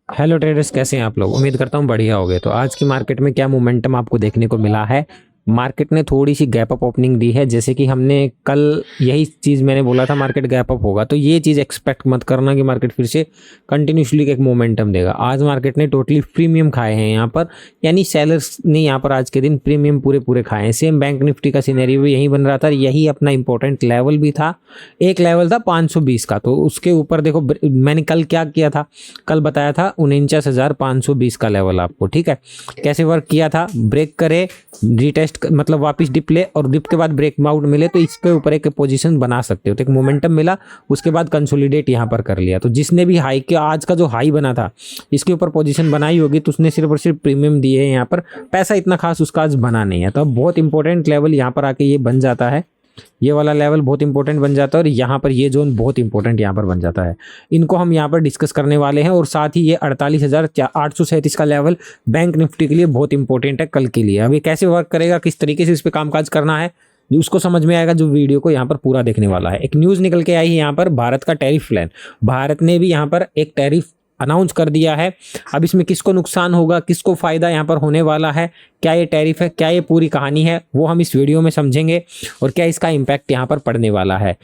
Hello traders, कैसे हैं आप लोग। उम्मीद करता हूँ बढ़िया होगे। तो आज की मार्केट में क्या मोमेंटम आपको देखने को मिला है। मार्केट ने थोड़ी सी गैप अप ओपनिंग दी है, जैसे कि हमने कल यही चीज़ मैंने बोला था मार्केट गैप अप होगा, तो ये चीज़ एक्सपेक्ट मत करना कि मार्केट फिर से कंटिन्यूसली एक मोमेंटम देगा। आज मार्केट ने टोटली प्रीमियम खाए हैं यहाँ पर, यानी सेलर्स ने यहाँ पर आज के दिन प्रीमियम पूरे पूरे खाए हैं। सेम बैंक निफ्टी का सिनेरियो भी यही बन रहा था, यही अपना इंपॉर्टेंट लेवल भी था। एक लेवल था 520 का, तो उसके ऊपर देखो मैंने कल क्या किया था, कल बताया था 49,520 का लेवल आपको। ठीक है, कैसे वर्क किया था, ब्रेक करे, रिटेस्ट मतलब वापस डिप ले और डिप के बाद ब्रेकआउट मिले तो इसके ऊपर एक पोजीशन बना सकते हो। तो एक मोमेंटम मिला, उसके बाद कंसोलिडेट यहाँ पर कर लिया। तो जिसने भी हाई के आज का जो हाई बना था इसके ऊपर पोजीशन बनाई होगी तो उसने सिर्फ और सिर्फ प्रीमियम दिए हैं। यहाँ पर पैसा इतना खास उसका आज बना नहीं है। तो अब बहुत इंपॉर्टेंट लेवल यहाँ पर आके ये बन जाता है, ये वाला लेवल बहुत इंपॉर्टेंट बन जाता है और यहाँ पर ये जोन बहुत इंपॉर्टेंट यहाँ पर बन जाता है। इनको हम यहाँ पर डिस्कस करने वाले हैं और साथ ही ये 48,837 का लेवल बैंक निफ्टी के लिए बहुत इंपॉर्टेंट है कल के लिए। अब ये कैसे वर्क करेगा, किस तरीके से इस पर कामकाज करना है, उसको समझ में आएगा जो वीडियो को यहाँ पर पूरा देखने वाला है। एक न्यूज़ निकल के आई है यहाँ पर, भारत का टैरिफ प्लान। भारत ने भी यहाँ पर एक टैरिफ अनाउंस कर दिया है। अब इसमें किसको नुकसान होगा, किसको फ़ायदा यहाँ पर होने वाला है, क्या ये टैरिफ है, क्या ये पूरी कहानी है, वो हम इस वीडियो में समझेंगे और क्या इसका इम्पैक्ट यहाँ पर पड़ने वाला है।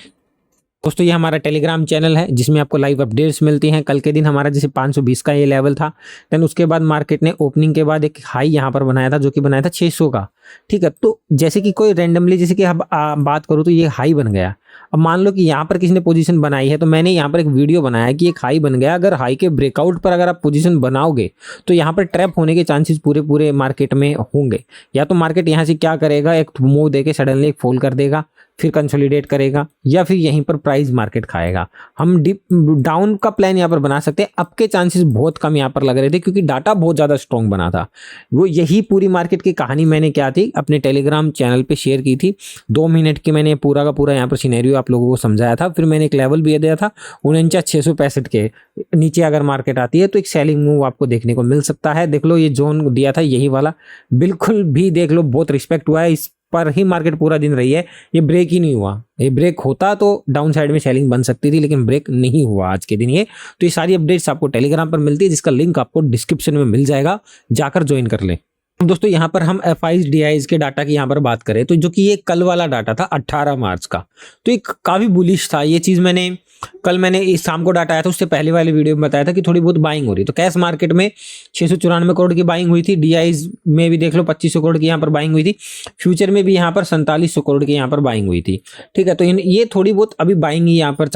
दोस्तों ये हमारा टेलीग्राम चैनल है जिसमें आपको लाइव अपडेट्स मिलती हैं। कल के दिन हमारा जैसे 520 का ये लेवल था, देन उसके बाद मार्केट ने ओपनिंग के बाद एक हाई यहाँ पर बनाया था जो कि बनाया था 600 का। ठीक है, तो जैसे कि कोई रैंडमली जैसे कि अब बात करूँ तो ये हाई बन गया। अब मान लो कि यहाँ पर किसी ने पोजीशन बनाई है, तो मैंने यहाँ पर एक वीडियो बनाया कि एक हाई बन गया। अगर हाई के ब्रेकआउट पर अगर आप पोजीशन बनाओगे तो यहाँ पर ट्रैप होने के चांसेस पूरे पूरे मार्केट में होंगे। या तो मार्केट यहाँ से क्या करेगा, एक मूव देके सडनली एक फॉल कर देगा, फिर कंसोलिडेट करेगा, या फिर यहीं पर प्राइस मार्केट खाएगा। हम डिप डाउन का प्लान यहाँ पर बना सकते हैं। अब के चांसेस बहुत कम यहाँ पर लग रहे थे क्योंकि डाटा बहुत ज़्यादा स्ट्रॉन्ग बना था। वो यही पूरी मार्केट की कहानी मैंने क्या थी अपने टेलीग्राम चैनल पे शेयर की थी। 2 मिनट की मैंने पूरा का पूरा यहाँ पर सिनेरियो आप लोगों को समझाया था। फिर मैंने एक लेवल भी दिया था 49,665 के नीचे अगर मार्केट आती है तो एक सेलिंग मूव आपको देखने को मिल सकता है। देख लो ये जोन दिया था यही वाला, बिल्कुल भी देख लो बहुत रिस्पेक्ट हुआ है, इस पर ही मार्केट पूरा दिन रही है। ये ब्रेक ही नहीं हुआ, ये ब्रेक होता तो डाउन साइड में सेलिंग बन सकती थी, लेकिन ब्रेक नहीं हुआ आज के दिन ये। तो ये सारी अपडेट्स आपको टेलीग्राम पर मिलती है जिसका लिंक आपको डिस्क्रिप्शन में मिल जाएगा, जाकर ज्वाइन कर लें। दोस्तों यहाँ पर हम एफआईज डीआईज के डाटा की यहाँ पर बात करें तो जो कि ये कल वाला डाटा था 18 मार्च का, तो एक काफ़ी बुलिश था। ये चीज़ मैंने इस शाम को डाटा आया था उससे पहले वाले वीडियो में बताया था कि थोड़ी बहुत बाइंग हो रही है। तो कैश मार्केट में 694 करोड़ की बाइंग हुई थी, डीआईज में भी देख लो 2500 करोड़ की यहाँ पर बाइंग हुई थी, फ्यूचर में भी यहाँ पर 4700 करोड़ की यहाँ पर बाइंग हुई थी। ठीक है, तो ये थोड़ी बहुत अभी बाइंग ही यहाँ पर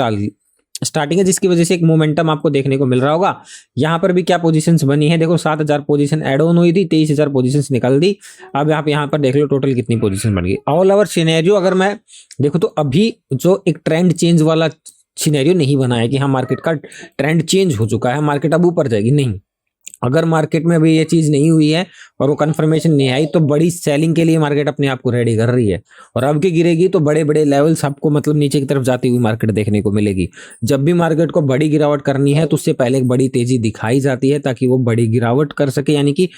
स्टार्टिंग है, जिसकी वजह से एक मोमेंटम आपको देखने को मिल रहा होगा। यहाँ पर भी क्या पोजीशंस बनी है, देखो 7,000 पोजीशन ऐड ऑन हुई थी, 23,000 पोजीशंस निकल दी। अब आप यहाँ पर देख लो टोटल कितनी पोजीशन बन गई। ऑल ओवर सिनेरियो अगर मैं देखो तो अभी जो एक ट्रेंड चेंज वाला सिनेरियो नहीं बना है कि हाँ मार्केट का ट्रेंड चेंज हो चुका है, मार्केट अब ऊपर जाएगी, नहीं। अगर मार्केट में अभी ये चीज़ नहीं हुई है और वो कंफर्मेशन नहीं आई तो बड़ी सेलिंग के लिए मार्केट अपने आप को रेडी कर रही है। और अब की गिरेगी तो बड़े बड़े लेवल्स आपको मतलब नीचे की तरफ जाती हुई मार्केट देखने को मिलेगी। जब भी मार्केट को बड़ी गिरावट करनी है तो उससे पहले एक बड़ी तेजी दिखाई जाती है ताकि वो बड़ी गिरावट कर सके। यानी कि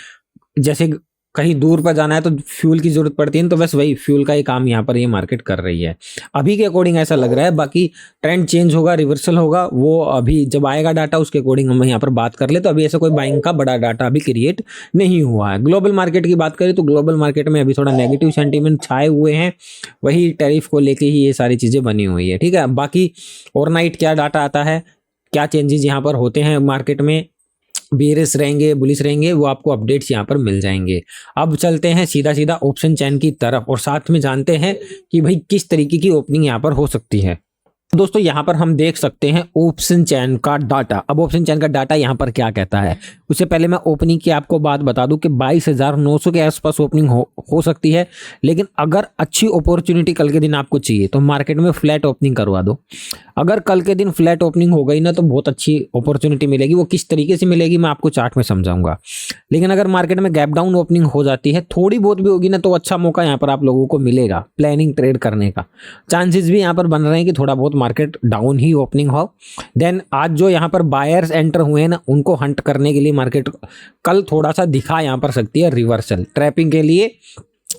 जैसे कहीं दूर पर जाना है तो फ्यूल की जरूरत पड़ती है, तो बस वही फ्यूल का ही काम यहाँ पर ये मार्केट कर रही है। अभी के अकॉर्डिंग ऐसा लग रहा है, बाकी ट्रेंड चेंज होगा, रिवर्सल होगा, वो अभी जब आएगा डाटा उसके अकॉर्डिंग हम यहाँ पर बात कर ले। तो अभी ऐसा कोई बाइंग का बड़ा डाटा अभी क्रिएट नहीं हुआ है। ग्लोबल मार्केट की बात करें तो ग्लोबल मार्केट में अभी थोड़ा नेगेटिव सेंटीमेंट छाए हुए हैं, वही टैरिफ को लेके ही ये सारी चीज़ें बनी हुई है। ठीक है, बाकी ओवरनाइट क्या डाटा आता है, क्या चेंजेस यहाँ पर होते हैं मार्केट में, बेरिश रहेंगे बुलिश रहेंगे, वो आपको अपडेट्स यहाँ पर मिल जाएंगे। अब चलते हैं सीधा सीधा ऑप्शन चैन की तरफ और साथ में जानते हैं कि भाई किस तरीके की ओपनिंग यहाँ पर हो सकती है। दोस्तों यहाँ पर हम देख सकते हैं ऑप्शन चैन का डाटा। अब ऑप्शन चैन का डाटा यहाँ पर क्या कहता है, उससे पहले मैं ओपनिंग की आपको बात बता दूं कि 22,900 के आसपास ओपनिंग हो सकती है। लेकिन अगर अच्छी अपॉर्चुनिटी कल के दिन आपको चाहिए तो मार्केट में फ्लैट ओपनिंग करवा दो। अगर कल के दिन फ्लैट ओपनिंग हो गई ना तो बहुत अच्छी अपॉर्चुनिटी मिलेगी। वो किस तरीके से मिलेगी मैं आपको चार्ट में समझाऊंगा। लेकिन अगर मार्केट में गैप डाउन ओपनिंग हो जाती है, थोड़ी बहुत भी होगी ना, तो अच्छा मौका यहाँ पर आप लोगों को मिलेगा प्लानिंग ट्रेड करने का। चांसेस भी यहाँ पर बन रहे हैं कि थोड़ा बहुत मार्केट डाउन ही ओपनिंग हो। देन आज जो यहाँ पर बायर्स एंटर हुए हैं ना, उनको हंट करने के लिए मार्केट कल थोड़ा सा दिखा यहाँ पर सकती है रिवर्सल, ट्रैपिंग के लिए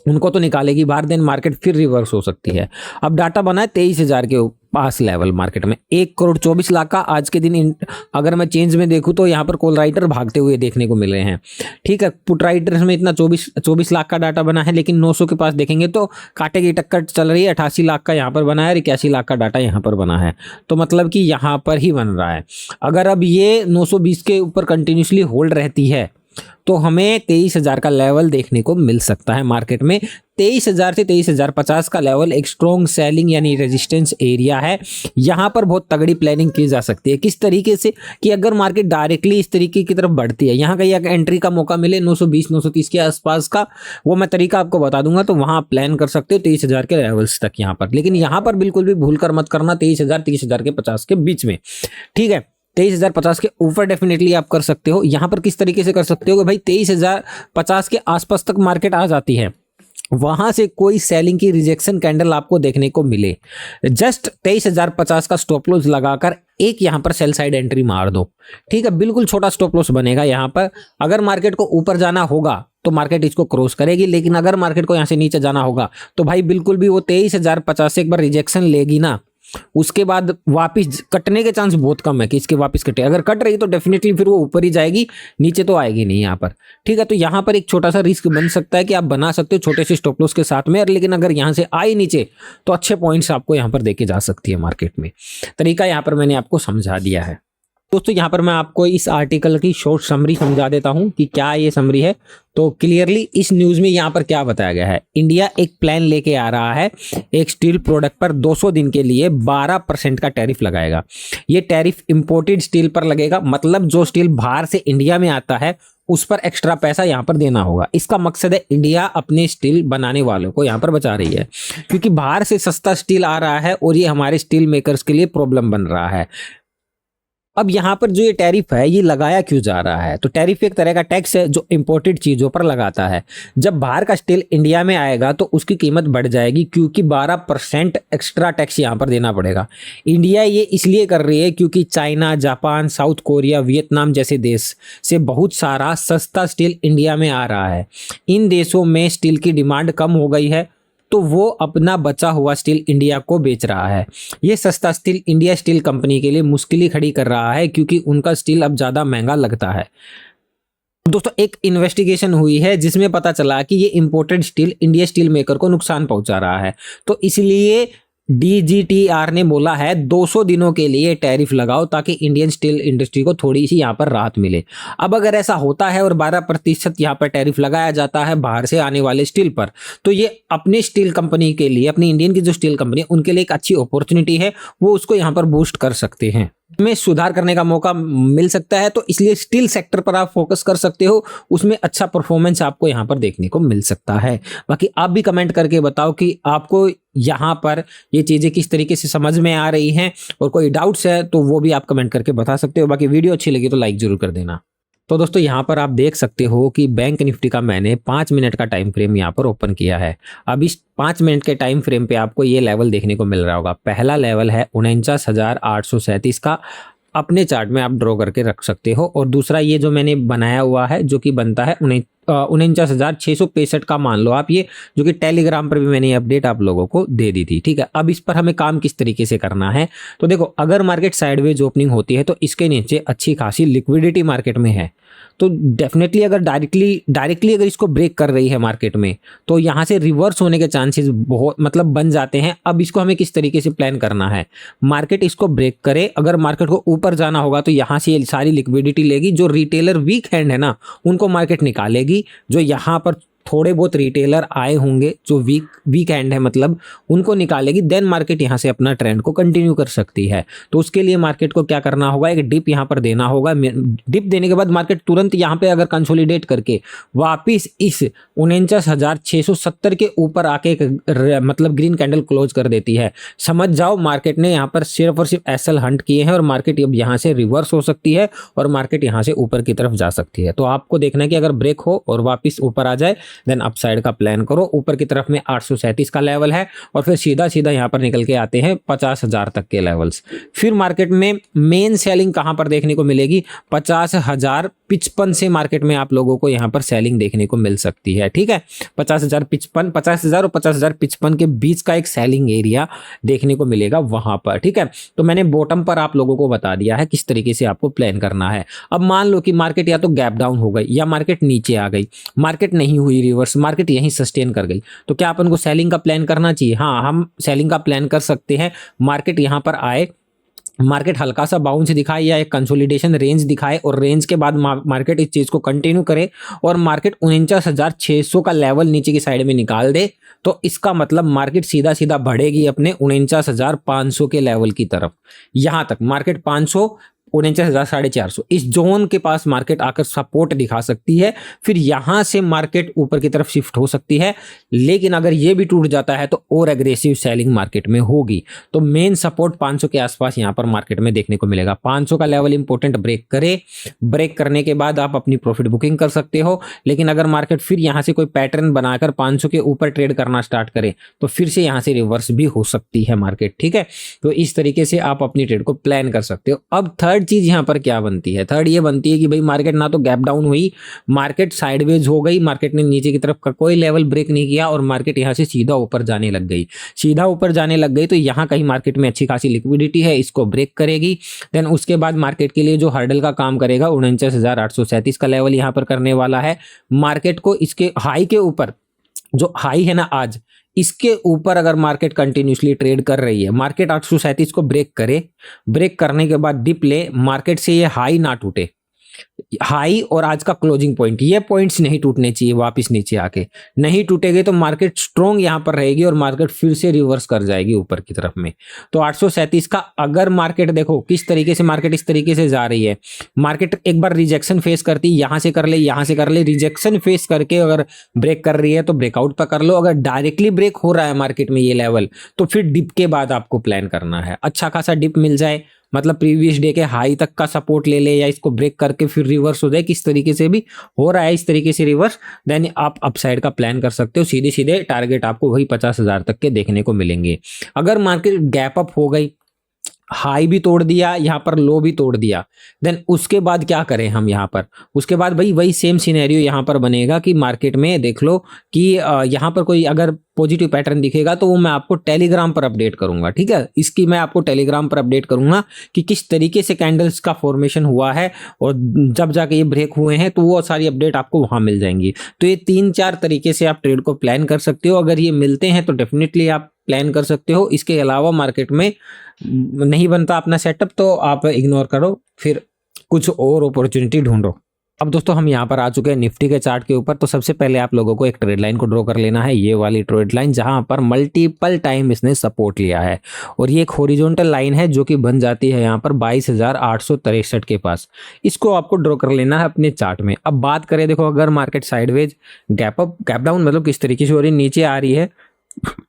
उनको तो निकालेगी बाहर, देन मार्केट फिर रिवर्स हो सकती है। अब डाटा बना है 23,000 के पास लेवल मार्केट में 1,24,00,000 का आज के दिन अगर मैं चेंज में देखूं तो यहाँ पर कॉल राइटर भागते हुए देखने को मिल रहे हैं। ठीक है, पुट राइटर्स में इतना 24 लाख का डाटा बना है, लेकिन 900 के पास देखेंगे तो कांटे की टक्कर चल रही है। 88 लाख का यहाँ पर बना है और 81 लाख का डाटा यहाँ पर बना है, तो मतलब कि यहाँ पर ही बन रहा है। अगर अब ये 920 के ऊपर कंटिन्यूसली होल्ड रहती है तो हमें 23,000 का लेवल देखने को मिल सकता है मार्केट में। 23,000 से 23,050 का लेवल एक स्ट्रॉन्ग सेलिंग यानी रेजिस्टेंस एरिया है। यहाँ पर बहुत तगड़ी प्लानिंग की जा सकती है। किस तरीके से कि अगर मार्केट डायरेक्टली इस तरीके की तरफ बढ़ती है, यहाँ कहीं एंट्री का मौका मिले 920 930 के आसपास का, वो मैं तरीका आपको बता दूंगा, तो वहाँ प्लान कर सकते हो 23,000 के लेवल्स तक यहाँ पर। लेकिन यहाँ पर बिल्कुल भी भूल कर मत करना 23,000 30,000 के 50 के बीच में। ठीक है, 23,050 के ऊपर डेफिनेटली आप कर सकते हो। यहाँ पर किस तरीके से कर सकते हो कि भाई 23,050 के आसपास तक मार्केट आ जाती है, वहां से कोई सेलिंग की रिजेक्शन कैंडल आपको देखने को मिले, जस्ट 23,050 का स्टॉप लॉस लगाकर एक यहाँ पर सेल साइड एंट्री मार दो। ठीक है, बिल्कुल छोटा स्टॉप लॉस बनेगा यहाँ पर। अगर मार्केट को ऊपर जाना होगा तो मार्केट इसको क्रॉस करेगी, लेकिन अगर मार्केट को यहाँ से नीचे जाना होगा तो भाई बिल्कुल भी वो 23,050 से एक बार रिजेक्शन लेगी ना, उसके बाद वापस कटने के चांस बहुत कम है कि इसके वापस कटे। अगर कट रही तो डेफिनेटली फिर वो ऊपर ही जाएगी, नीचे तो आएगी नहीं यहाँ पर। ठीक है, तो यहाँ पर एक छोटा सा रिस्क बन सकता है कि आप बना सकते हो छोटे से स्टॉप लॉस के साथ में, लेकिन अगर यहाँ से आई नीचे तो अच्छे पॉइंट्स आपको यहाँ पर देके जा सकती है मार्केट में। तरीका यहाँ पर मैंने आपको समझा दिया है। दोस्तों यहाँ पर मैं आपको इस आर्टिकल की शॉर्ट समरी समझा देता हूँ कि क्या ये समरी है। तो क्लियरली इस न्यूज़ में यहाँ पर क्या बताया गया है, इंडिया एक प्लान लेके आ रहा है, एक स्टील प्रोडक्ट पर 200 दिन के लिए 12% का टैरिफ लगाएगा। ये टैरिफ इंपोर्टेड स्टील पर लगेगा, मतलब जो स्टील बाहर से इंडिया में आता है उस पर एक्स्ट्रा पैसा यहाँ पर देना होगा। इसका मकसद है इंडिया अपने स्टील बनाने वालों को यहाँ पर बचा रही है, क्योंकि बाहर से सस्ता स्टील आ रहा है और ये हमारे स्टील मेकर्स के लिए प्रॉब्लम बन रहा है। अब यहाँ पर जो ये टैरिफ है ये लगाया क्यों जा रहा है, तो टैरिफ एक तरह का टैक्स है जो इंपोर्टेड चीज़ों पर लगाता है। जब बाहर का स्टील इंडिया में आएगा तो उसकी कीमत बढ़ जाएगी, क्योंकि 12% एक्स्ट्रा टैक्स यहाँ पर देना पड़ेगा। इंडिया ये इसलिए कर रही है क्योंकि China, Japan, south Korea, Vietnam जैसे देश से बहुत सारा सस्ता स्टील इंडिया में आ रहा है। इन देशों में स्टील की डिमांड कम हो गई है, तो वो अपना बचा हुआ स्टील इंडिया को बेच रहा है। ये सस्ता स्टील इंडिया स्टील कंपनी के लिए मुश्किल खड़ी कर रहा है, क्योंकि उनका स्टील अब ज़्यादा महंगा लगता है। दोस्तों एक इन्वेस्टिगेशन हुई है जिसमें पता चला कि ये imported steel India steel maker को नुकसान पहुंचा रहा है, तो इसलिए DGTR ने बोला है 200 दिनों के लिए टैरिफ लगाओ ताकि इंडियन स्टील इंडस्ट्री को थोड़ी सी यहाँ पर राहत मिले। अब अगर ऐसा होता है और 12% यहाँ पर टैरिफ लगाया जाता है बाहर से आने वाले स्टील पर, तो ये अपने स्टील कंपनी के लिए, अपनी इंडियन की जो स्टील कंपनी है उनके लिए एक अच्छी अपॉर्चुनिटी है, वो उसको यहाँ पर बूस्ट कर सकते हैं, में सुधार करने का मौका मिल सकता है। तो इसलिए स्टील सेक्टर पर आप फोकस कर सकते हो, उसमें अच्छा परफॉर्मेंस आपको यहाँ पर देखने को मिल सकता है। बाकी आप भी कमेंट करके बताओ कि आपको यहाँ पर ये चीज़ें किस तरीके से समझ में आ रही हैं, और कोई डाउट्स है तो वो भी आप कमेंट करके बता सकते हो। बाकी वीडियो अच्छी लगी तो लाइक जरूर कर देना। तो दोस्तों यहाँ पर आप देख सकते हो कि बैंक निफ्टी का मैंने 5 मिनट का टाइम फ्रेम यहाँ पर ओपन किया है। अब इस 5 मिनट के टाइम फ्रेम पे आपको ये लेवल देखने को मिल रहा होगा। पहला लेवल है 49,837 का, अपने चार्ट में आप ड्रॉ करके रख सकते हो। और दूसरा ये जो मैंने बनाया हुआ है जो कि बनता है 49,665 का, मान लो आप, ये जो कि टेलीग्राम पर भी मैंने ये अपडेट आप लोगों को दे दी थी। ठीक है, अब इस पर हमें काम किस तरीके से करना है, तो देखो अगर मार्केट साइडवेज ओपनिंग होती है तो इसके नीचे अच्छी खासी लिक्विडिटी मार्केट में है, तो डेफिनेटली अगर डायरेक्टली अगर इसको ब्रेक कर रही है मार्केट में तो यहाँ से रिवर्स होने के चांसेस बहुत मतलब बन जाते हैं। अब इसको हमें किस तरीके से प्लान करना है, मार्केट इसको ब्रेक करे, अगर मार्केट को ऊपर जाना होगा तो यहाँ से ये सारी लिक्विडिटी लेगी, जो रिटेलर वीक हैंड है ना उनको मार्केट निकालेगी, जो यहाँ पर थोड़े बहुत रिटेलर आए होंगे जो वीक हैंड है मतलब उनको निकालेगी, देन मार्केट यहाँ से अपना ट्रेंड को कंटिन्यू कर सकती है। तो उसके लिए मार्केट को क्या करना होगा, एक डिप यहाँ पर देना होगा। डिप देने के बाद मार्केट तुरंत यहाँ पे अगर कंसोलिडेट करके वापस इस 49,670 के ऊपर आके मतलब ग्रीन कैंडल क्लोज कर देती है, समझ जाओ मार्केट ने यहाँ पर सिर्फ और सिर्फ एसएल हंट किए हैं और मार्केट अब यहाँ से रिवर्स हो सकती है और मार्केट यहाँ से ऊपर की तरफ जा सकती है। तो आपको देखना है कि अगर ब्रेक हो और वापस ऊपर आ जाए देन अपसाइड का प्लान करो, ऊपर की तरफ में 837 का लेवल है और फिर सीधा सीधा यहाँ पर निकल के आते हैं 50,000 तक के लेवल्स। फिर मार्केट में मेन सेलिंग कहाँ पर देखने को मिलेगी, 50,055 से मार्केट में आप लोगों को यहाँ पर सेलिंग देखने को मिल सकती है। ठीक है, 50,055, 50,000 और 50,055 के बीच का एक सेलिंग एरिया देखने को मिलेगा वहां पर। ठीक है, तो मैंने बॉटम पर आप लोगों को बता दिया है किस तरीके से आपको प्लान करना है। अब मान लो कि मार्केट या तो गैप डाउन हो गई या मार्केट नीचे आ गई, मार्केट नहीं हुई रिवर्स, मार्केट यहीं सस्टेन कर गई, तो क्या अपन को सेलिंग का प्लान करना चाहिए? हाँ, हम सेलिंग का प्लान कर सकते हैं। मार्केट यहां पर आए, मार्केट हल्का सा बाउंस दिखाए या एक कंसोलिडेशन रेंज दिखाए और रेंज के बाद मार्केट इस चीज को कंटिन्यू करे और मार्केट 49,600 का लेवल नीचे की साइड में निकाल दे, तो इसका मतलब मार्केट सीधा सीधा बढ़ेगी अपने 49,500 के लेवल की तरफ। यहां तक मार्केट 500, 49,450 इस जोन के पास मार्केट आकर सपोर्ट दिखा सकती है। फिर यहां से मार्केट ऊपर की तरफ शिफ्ट हो सकती है, लेकिन अगर ये भी टूट जाता है तो और एग्रेसिव सेलिंग मार्केट में होगी। तो मेन सपोर्ट 500 के आसपास यहां पर मार्केट में देखने को मिलेगा। 500 का लेवल इंपॉर्टेंट, ब्रेक करे, ब्रेक करने के बाद आप अपनी प्रॉफिट बुकिंग कर सकते हो। लेकिन अगर मार्केट फिर यहां से कोई पैटर्न बनाकर 500 के ऊपर ट्रेड करना स्टार्ट करे तो फिर से यहां से रिवर्स भी हो सकती है मार्केट। ठीक है, तो इस तरीके से आप अपनी ट्रेड को प्लान कर सकते हो। अब थर्ड चीज यहां पर क्या बनती है, थर्ड ये बनती है कि भाई मार्केट ना तो गैप डाउन हुई, मार्केट साइडवेज हो गई, मार्केट ने नीचे की तरफ का कोई लेवल ब्रेक नहीं किया और मार्केट यहां से सीधा ऊपर जाने लग गई। सीधा ऊपर जाने लग गई तो यहां कहीं मार्केट में अच्छी खासी लिक्विडिटी है, इसको ब्रेक करेगी। देन उसके बाद मार्केट के लिए जो हर्डल का काम करेगा 49,837 का लेवल यहां पर करने वाला है। मार्केट को इसके हाई के ऊपर, जो हाई है ना आज, इसके ऊपर अगर मार्केट कंटिन्यूसली ट्रेड कर रही है, मार्केट 837 को ब्रेक करे, ब्रेक करने के बाद डिप ले, मार्केट से ये हाई ना टूटे, हाई और आज का क्लोजिंग पॉइंट, ये पॉइंट्स नहीं टूटने चाहिए। वापस नीचे आके नहीं टूटेंगे तो मार्केट स्ट्रॉन्ग यहां पर रहेगी और मार्केट फिर से रिवर्स कर जाएगी ऊपर की तरफ में। तो 837 का अगर मार्केट देखो किस तरीके से मार्केट इस तरीके से जा रही है, मार्केट एक बार रिजेक्शन फेस करती, यहां से कर ले, यहां से कर ले, रिजेक्शन फेस करके अगर ब्रेक कर रही है तो ब्रेकआउट पर कर लो। अगर डायरेक्टली ब्रेक हो रहा है मार्केट में ये लेवल, तो फिर डिप के बाद आपको प्लान करना है। अच्छा खासा डिप मिल जाए, मतलब प्रीवियस डे के हाई तक का सपोर्ट ले ले या इसको ब्रेक करके फिर रिवर्स हो जाए, किस तरीके से भी हो रहा है इस तरीके से रिवर्स, देन आप अपसाइड का प्लान कर सकते हो। सीधे सीधे टारगेट आपको वही 50,000 तक के देखने को मिलेंगे। अगर मार्केट गैप अप हो गई, हाई भी तोड़ दिया, यहाँ पर लो भी तोड़ दिया, देन उसके बाद क्या करें हम यहाँ पर, उसके बाद भाई वही सेम सिनेरियो यहाँ पर बनेगा कि मार्केट में देख लो कि यहाँ पर कोई अगर पॉजिटिव पैटर्न दिखेगा तो वो मैं आपको टेलीग्राम पर अपडेट करूंगा। ठीक है, इसकी मैं आपको टेलीग्राम पर अपडेट करूंगा कि किस तरीके से कैंडल्स का फॉर्मेशन हुआ है और जब जाके ये ब्रेक हुए हैं तो वो सारी अपडेट आपको वहां मिल जाएंगी। तो ये 3-4 तरीके से आप ट्रेड को प्लान कर सकते हो। अगर ये मिलते हैं तो डेफिनेटली आप प्लान कर सकते हो। इसके अलावा मार्केट में नहीं बनता अपना सेटअप तो आप इग्नोर करो, फिर कुछ और अपॉर्चुनिटी ढूंढो। अब दोस्तों हम यहाँ पर आ चुके हैं निफ्टी के चार्ट के ऊपर। तो सबसे पहले आप लोगों को एक ट्रेड लाइन को ड्रॉ कर लेना है, ये वाली ट्रेड लाइन जहां पर मल्टीपल टाइम इसने सपोर्ट लिया है और ये एक हॉरिजॉन्टल लाइन है जो कि बन जाती है यहाँ पर 22,863 के पास। इसको आपको ड्रॉ कर लेना है अपने चार्ट में। अब बात करें, देखो अगर market sideways gap up gap down मतलब किस तरीके से हो रही है, नीचे आ रही है,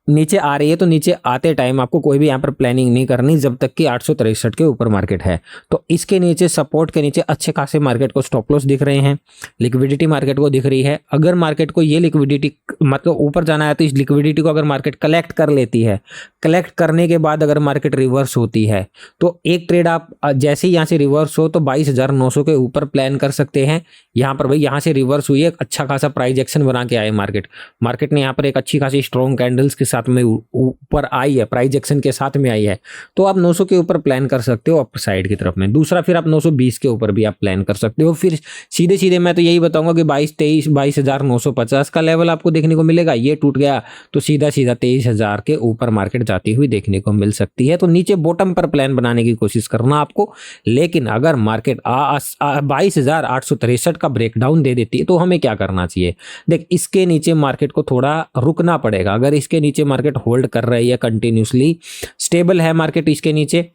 नीचे आ रही है तो नीचे आते टाइम आपको कोई भी यहाँ पर प्लानिंग नहीं करनी जब तक कि 863 के ऊपर मार्केट है। तो इसके नीचे सपोर्ट के नीचे अच्छे खासे मार्केट को स्टॉप लॉस दिख रहे हैं, लिक्विडिटी मार्केट को दिख रही है। अगर मार्केट को ये लिक्विडिटी मतलब ऊपर जाना है तो इस लिक्विडिटी को अगर मार्केट कलेक्ट कर लेती है, कलेक्ट करने के बाद अगर मार्केट रिवर्स होती है तो एक ट्रेड आप जैसे ही यहाँ से रिवर्स हो तो 22,900 के ऊपर प्लान कर सकते हैं। यहाँ पर भाई यहाँ से रिवर्स हुई है, अच्छा खासा प्राइस एक्शन बना के आए मार्केट ने यहाँ पर एक अच्छी खासी स्ट्रॉन्ग कैंडल्स के साथ में ऊपर आई है, प्राइस एक्शन के साथ में आई है, तो आप 900 के ऊपर प्लान कर सकते हो अप साइड की तरफ में। दूसरा फिर आप 920 के ऊपर भी आप प्लान कर सकते हो। फिर सीधे सीधे मैं तो यही बताऊंगा कि 22,950 का लेवल आपको देखने को मिलेगा। ये टूट गया तो सीधा सीधा 23,000 के ऊपर मार्केट जाती हुई देखने को मिल सकती है। तो नीचे बॉटम पर प्लान बनाने की कोशिश करना आपको। लेकिन अगर मार्केट 22,863 का ब्रेकडाउन दे देती है तो हमें क्या करना चाहिए? देख, इसके नीचे मार्केट को थोड़ा रुकना पड़ेगा। अगर इसके नीचे मार्केट होल्ड कर रही है, कंटिन्यूसली स्टेबल है मार्केट, इसके नीचे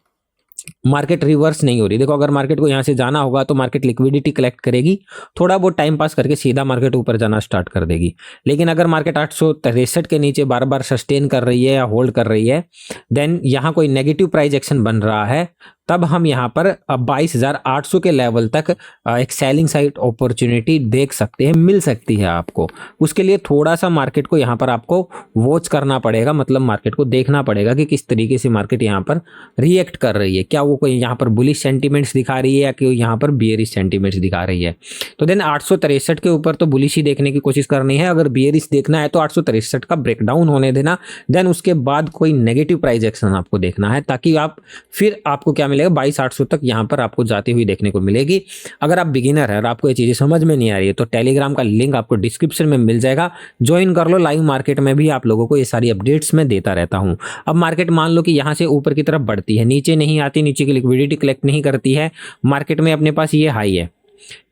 मार्केट रिवर्स नहीं हो रही, देखो अगर मार्केट को यहां से जाना होगा तो मार्केट लिक्विडिटी कलेक्ट करेगी, थोड़ा बहुत टाइम पास करके सीधा मार्केट ऊपर जाना स्टार्ट कर देगी। लेकिन अगर मार्केट 863 के नीचे बार बार सस्टेन कर रही है या होल्ड कर रही है, देन यहां कोई नेगेटिव प्राइस एक्शन बन रहा है तब हम यहाँ पर 22,800 के लेवल तक एक सेलिंग साइड अपॉर्चुनिटी देख सकते हैं, मिल सकती है आपको। उसके लिए थोड़ा सा मार्केट को यहाँ पर आपको वॉच करना पड़ेगा, मतलब मार्केट को देखना पड़ेगा कि किस तरीके से मार्केट यहाँ पर रिएक्ट कर रही है। क्या वो कोई यहाँ पर बुलिश सेंटीमेंट्स दिखा रही है या कि यहाँ पर बियरिश सेंटीमेंट्स दिखा रही है। तो देन 863 के ऊपर तो बुलिश ही देखने की कोशिश करनी है। अगर बियरिश देखना है तो 863 का ब्रेकडाउन होने देना, देन उसके बाद कोई नेगेटिव प्राइस एक्शन आपको देखना है, ताकि आप फिर आपको क्या मिलेगा 22,800 तक यहाँ पर आपको जाती हुई देखने को मिलेगी। अगर आप बिगिनर है और आपको ये चीज़ें समझ में नहीं आ रही है तो टेलीग्राम का लिंक आपको डिस्क्रिप्शन में मिल जाएगा, ज्वाइन कर लो। लाइव मार्केट में भी आप लोगों को ये सारी अपडेट्स मैं देता रहता हूँ। अब मार्केट मान लो कि यहाँ से ऊपर की तरफ बढ़ती है, नीचे नहीं आती, नीचे की लिक्विडिटी कलेक्ट नहीं करती है, मार्केट में अपने पास ये हाई है,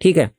ठीक है।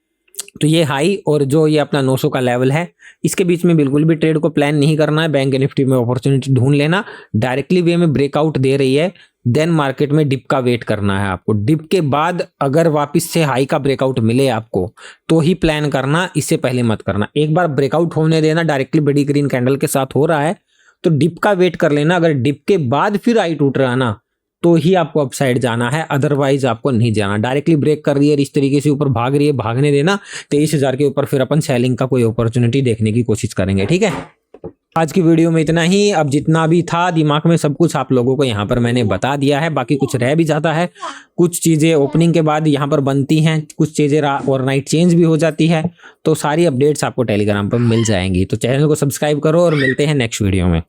तो ये हाई और जो ये अपना 900 का लेवल है, इसके बीच में बिल्कुल भी ट्रेड को प्लान नहीं करना है। बैंक निफ्टी में अपॉर्चुनिटी ढूंढ लेना, डायरेक्टली वे में ब्रेकआउट दे रही है, देन मार्केट में डिप का वेट करना है आपको। डिप के बाद अगर वापस से हाई का ब्रेकआउट मिले आपको तो ही प्लान करना, इससे पहले मत करना। एक बार ब्रेकआउट होने देना, डायरेक्टली बड़ी ग्रीन कैंडल के साथ हो रहा है तो डिप का वेट कर लेना। अगर डिप के बाद फिर हाई टूट रहा ना तो ही आपको अपसाइड जाना है, अदरवाइज आपको नहीं जाना। डायरेक्टली ब्रेक कर रही है, इस तरीके से ऊपर भाग रही है, भागने देना। 23,000 के ऊपर फिर अपन सेलिंग का कोई अपॉर्चुनिटी देखने की कोशिश करेंगे, ठीक है। आज की वीडियो में इतना ही। अब जितना भी था दिमाग में सब कुछ आप लोगों को यहाँ पर मैंने बता दिया है, बाकी कुछ रह भी जाता है। कुछ चीज़ें ओपनिंग के बाद यहाँ पर बनती हैं, कुछ चीज़ें ओवरनाइट चेंज भी हो जाती है। तो सारी अपडेट्स आपको टेलीग्राम पर मिल जाएंगी। तो चैनल को सब्सक्राइब करो और मिलते हैं नेक्स्ट वीडियो में।